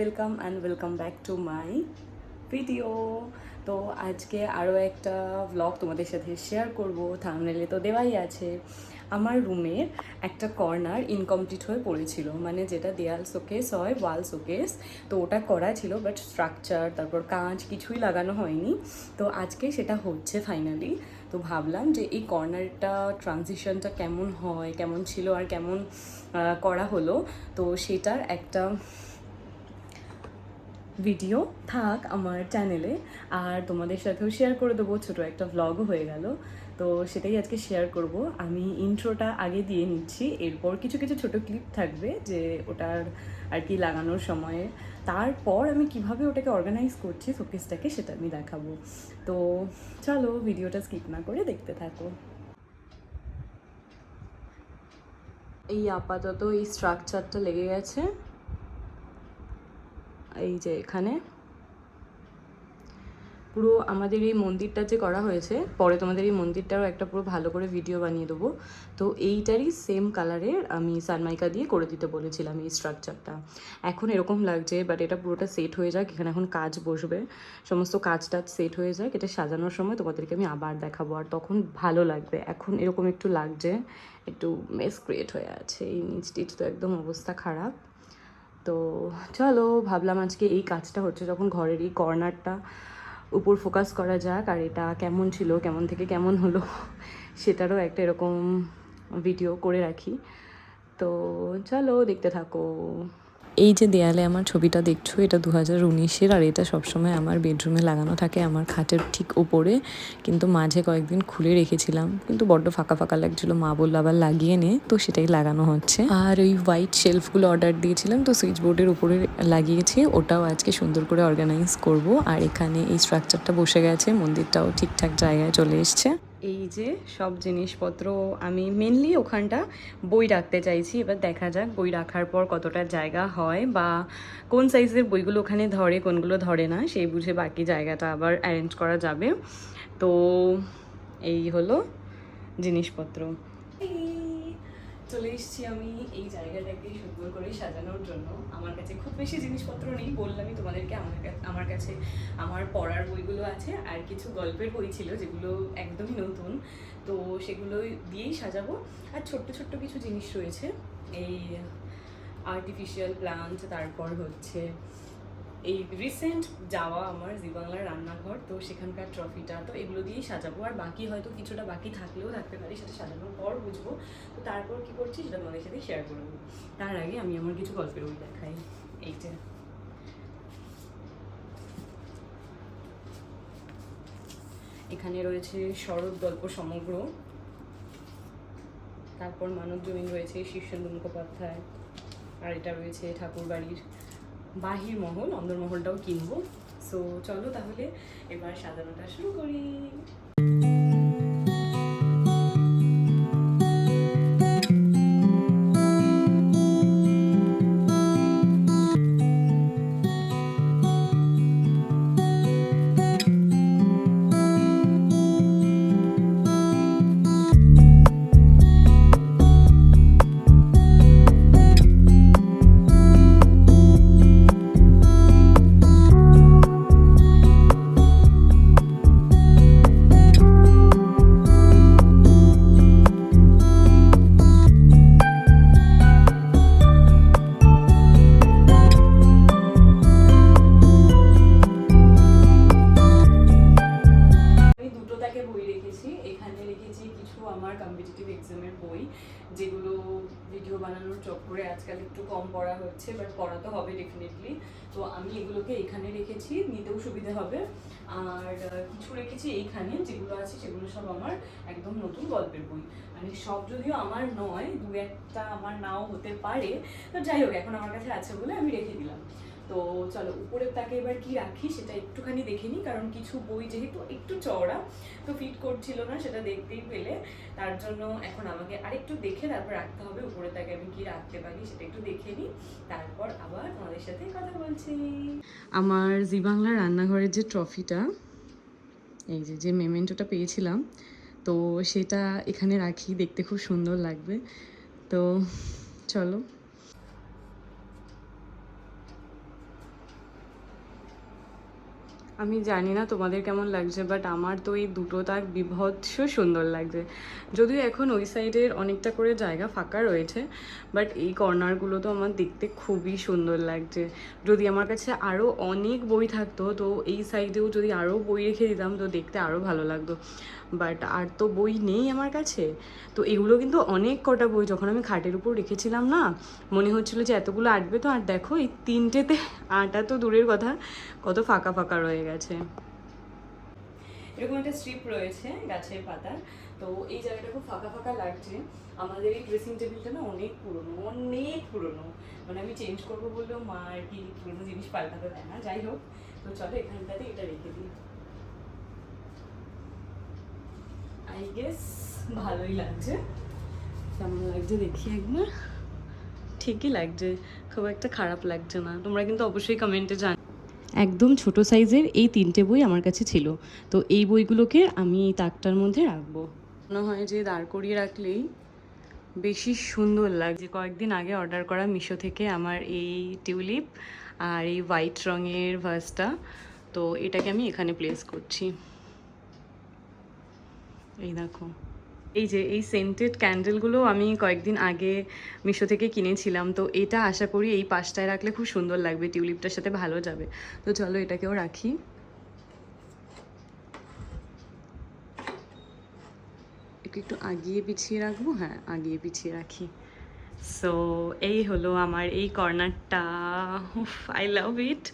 Welcome back to my video. তো আজকে আরও একটা ব্লগ তোমাদের সাথে শেয়ার করব। থাম্বনেলে তো দেওয়াই আছে। আমার রুমের একটা কর্নার ইনকমপ্লিট হয়ে পড়েছিল, মানে যেটা দেয়াল শোকেস হয়, ওয়াল শোকেস, তো ওটা করা ছিল, বাট স্ট্রাকচার তারপর কাঁচ কিছুই লাগানো হয়নি। তো আজকে সেটা হচ্ছে ফাইনালি। তো ভাবলাম যে এই কর্নারটা ট্রানজিশনটা কেমন হয়, কেমন ছিল আর কেমন করা হলো, তো সেটার একটা ভিডিও থাক আমার চ্যানেলে, আর তোমাদের সাথেও শেয়ার করে দেবো। ছোটো একটা ভ্লগও হয়ে গেল, তো সেটাই আজকে শেয়ার করব। আমি ইন্ট্রোটা আগে দিয়ে নিচ্ছি, এরপর কিছু কিছু ছোটো ক্লিপ থাকবে যে ওটার আর কি লাগানোর সময়ে। তারপর আমি কিভাবে ওটাকে অর্গানাইজ করছি শোকেসটাকে, সেটা আমি দেখাবো। তো চলো ভিডিওটা স্কিপ না করে দেখতে থাকো। এই আপাতত এই স্ট্রাকচারটা লেগে গেছে, এই যে এখানে পুরো আমাদের এই মন্দিরটা যে করা হয়েছে, পরে তোমাদের এই মন্দিরটারও একটা পুরো ভালো করে ভিডিও বানিয়ে দেবো। তো এইটারই সেম কালারের আমি সানমাইকা দিয়ে করে দিতে বলেছিলাম এই স্ট্রাকচারটা। এখন এরকম লাগছে, বাট এটা পুরোটা সেট হয়ে যাক, এখানে এখন কাজ বসবে, সমস্ত কাজ টাজ সেট হয়ে যাক, এটা সাজানোর সময় তোমাদেরকে আমি আবার দেখাবো, আর তখন ভালো লাগবে। এখন এরকম একটু লাগছে, একটু মেস ক্রিয়েট হয়ে আছে, এই নিচ টিচ তো একদম অবস্থা খারাপ। তো চলো, ভাবলাম আজকে এই কাজটা হচ্ছে যখন ঘরের এই কর্নারটা উপর ফোকাস করা যাক, আর এটা কেমন ছিল, কেমন থেকে কেমন হলো সেটারও একটা এরকম ভিডিও করে রাখি। তো চলো দেখতে থাকো। এই যে দেয়ালে আমার ছবিটা দেখছো, এটা 2019-এর, আর এটা সবসময় আমার বেডরুমে লাগানো থাকে, আমার খাটের ঠিক ওপরে। কিন্তু মাঝে কয়েকদিন খুলে রেখেছিলাম, কিন্তু বড্ড ফাঁকা ফাঁকা লাগছিলো, মা বললো আবার লাগিয়ে নে, তো সেটাই লাগানো হচ্ছে। আর ওই হোয়াইট শেলফগুলো অর্ডার দিয়েছিলাম, তো সুইচ বোর্ডের উপরে লাগিয়েছি, ওটাও আজকে সুন্দর করে অর্গানাইজ করব। আর এখানে এই স্ট্রাকচারটা বসে গেছে, মন্দিরটাও ঠিকঠাক জায়গায় চলে এসছে। এই যে সব জিনিসপত্র আমি মেনলি ওখানটা বই রাখতে চাইছি, এবার দেখা যাক বই রাখার পর কতটা জায়গা হয়, বা কোন সাইজের বইগুলো ওখানে ধরে, কোনগুলো ধরে না, সেই বুঝে বাকি জায়গাটা আবার অ্যারেঞ্জ করা যাবে। তো এই হলো জিনিসপত্র। চলে এসেছি আমি এই জায়গাটাকে সুন্দর করে সাজানোর জন্য। আমার কাছে খুব বেশি জিনিসপত্র নেই, বললামই তোমাদেরকে। আমার কাছে আমার পড়ার বইগুলো আছে, আর কিছু গল্পের বই ছিল যেগুলো একদমই নতুন, তো সেগুলো দিয়েই সাজাবো। আর ছোট্ট ছোট্ট কিছু জিনিস রয়েছে, এই আর্টিফিশিয়াল প্লান্ট, তারপর হচ্ছে এই রিসেন্ট যাওয়া আমার জি বাংলার রান্নাঘর, তো সেখানকার ট্রফিটা, তো এগুলো দিয়েই সাজাবো। আর বাকি হয়তো কিছুটা বাকি থাকলেও থাকতে পারি, সেটা সাজানোর পর বুঝবো। তো তারপর কী করছি সেটা তোমাদের সাথে শেয়ার করবো। তার আগে আমি আমার কিছু গল্পের বই দেখাই। এইটা এখানে রয়েছে শরৎ গল্প সমগ্র, তারপর মানব জমিন রয়েছে শীর্ষেন্দু মুখোপাধ্যায়, আর এটা রয়েছে ঠাকুর বাড়ির বাহির মহল, অন্দরমহলটাও কিনবো। সো চলো তাহলে এবার সাজানোটা শুরু করি। আমার কম্পিটিটিভ এক্সামের বই, যেগুলো ভিডিও বানানোর চক্করে আজকাল একটু কম পড়া হচ্ছে, বাট পড়া তো হবে ডেফিনেটলি। তো আমি এগুলোকে এখানে রেখেছি, নিতেও সুবিধা হবে। আর কিছু রেখেছি এইখানে, যেগুলো আছে সেগুলো সব আমার একদম নতুন গল্পের বই। মানে সব যদিও আমার নয়, দু একটা আমার নাও হতে পারে, তো যাই হোক এখন আমার কাছে আছে বলে আমি রেখে দিলাম। তো চলো উপরের তাকে এবার কি রাখি সেটা একটুখানি দেখে নিই, কারণ কিছু বই যেহেতু একটু চওড়া, তো ফিট করছিল না, সেটা দেখতেই পেলে। তার জন্য এখন আমাকে আরেকটু দেখে তারপর রাখতে হবে উপরের তাকে আমি কি রাখতে পারি, সেটা একটু দেখে নিই, তারপর আবার তোমাদের সাথে কথা বলছি। আমার জি বাংলা রান্নাঘরের যে ট্রফিটা, এই যে মেমেন্টোটা পেয়েছিলাম, তো সেটা এখানে রাখি, দেখতে খুব সুন্দর লাগবে। তো চলো আমি জানি না তোমাদের কেমন লাগছে, বাট আমার তো এই দুটো তাক বিভৎস সুন্দর লাগছে। যদিও এখন ওই সাইডের অনেকটা করে জায়গা ফাঁকা রয়েছে, বাট এই কর্নারগুলো তো আমার দেখতে খুবই সুন্দর লাগছে। যদি আমার কাছে আরও অনেক বই থাকতো, তো এই সাইডেও যদি আরও বই রেখে দিতাম তো দেখতে আরও ভালো লাগতো, বাট আর তো বই নেই আমার কাছে। তো এগুলো কিন্তু অনেক কটা বই, যখন আমি খাটের উপর রেখেছিলাম না, মনে হচ্ছিলো যে এতগুলো আঁটবে, তো আর দেখো এই তিনটেতে আটা তো দূরের কথা, কত ফাঁকা ফাঁকা রয়ে গেছে। এরকম একটা স্ট্রিপ রয়েছে গাছের পাতার, তো এই জায়গাটা খুব ফাঁকা ফাঁকা লাগছে। আমাদের এই ড্রেসিং টেবিলটা না অনেক পুরনো, অনেক পুরনো, মানে আমি চেঞ্জ করবো বললেও মা আর কি পুরনো জিনিস পাল্টাতে দেয় না। যাই হোক, তো চলো এখানটাতে এটা রেখে দিই। আই গেস ভালোই লাগছে। কেমন লাগছে দেখি একবার। ঠিকই লাগছে, খুব একটা খারাপ লাগছে না। তোমরা কিন্তু অবশ্যই কমেন্টে জান। একদম ছোট সাইজের এই তিনটে বই আমার কাছে ছিল, তো এই বইগুলোকে আমি এই তাকটার মধ্যে রাখবো। মনে হয় যে দাঁড় করিয়ে রাখলেই বেশি সুন্দর লাগছে। কয়েকদিন আগে অর্ডার করা মিশো থেকে আমার এই টিউলিপ আর এই হোয়াইট রঙের ভাসটা, তো এটাকে আমি এখানে প্লেস করছি। এই দেখো, এই যে এই সেন্টেড ক্যান্ডেলগুলো আমি কয়েকদিন আগে মিশো থেকে কিনেছিলাম, তো এটা আশা করি এই পাশটায় রাখলে খুব সুন্দর লাগবে, টিউলিপটার সাথে ভালো যাবে। তো চলো এটাকেও রাখি। একটু আগিয়ে পিছিয়ে রাখবো, হ্যাঁ আগিয়ে পিছিয়ে রাখি। সো এই হলো আমার এই কর্নারটা। আই লাভ ইট,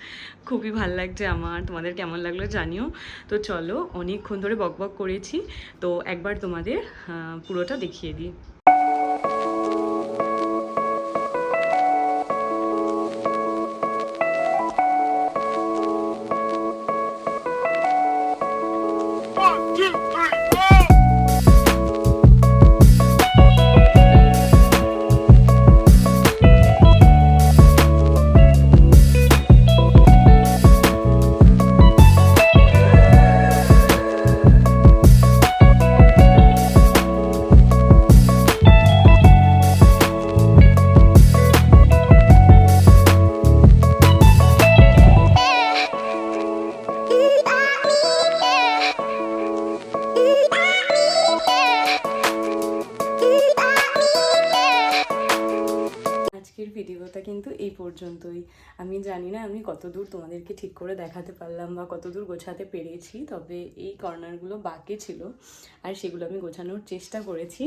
খুবই ভাল লাগছে আমার। তোমাদের কেমন লাগলো জানিও। তো চলো, অনেকক্ষণ ধরে বকবক করেছি, তো একবার তোমাদের পুরোটা দেখিয়ে দিই। আজকের ভিডিওটা কিন্তু এই পর্যন্তই। আমি জানি না আমি কতদূর তোমাদেরকে ঠিক করে দেখাতে পারলাম বা কতদূর গোছাতে পেরেছি, তবে এই কর্নারগুলো বাকি ছিল আর সেগুলো আমি গোছানোর চেষ্টা করেছি।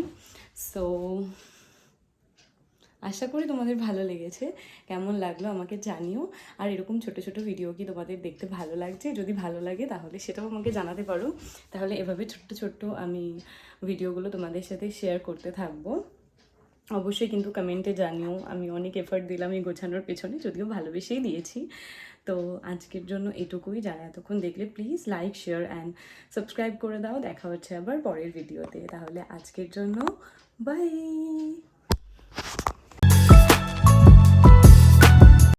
সো আশা করি তোমাদের ভালো লেগেছে। কেমন লাগলো আমাকে জানিও। আর এরকম ছোট ছোট ভিডিও কি তোমাদের দেখতে ভালো লাগছে? যদি ভালো লাগে তাহলে সেটাও আমাকে জানাতে পারো। তাহলে এভাবে ছোট্ট ছোট্ট আমি ভিডিওগুলো তোমাদের সাথে শেয়ার করতে থাকবো। অবশ্যই কিন্তু কমেন্টে জানিও। আমি অনেক এফর্ট দিলাম এই গোছানোর পেছনে, যদিও ভালোবেসেই দিয়েছি। তো আজকের জন্য এটুকুই। যারা এতক্ষণ দেখলে please like, share and subscribe করে দাও। দেখা হচ্ছে আবার পরের ভিডিওতে। তাহলে আজকের জন্য বাই।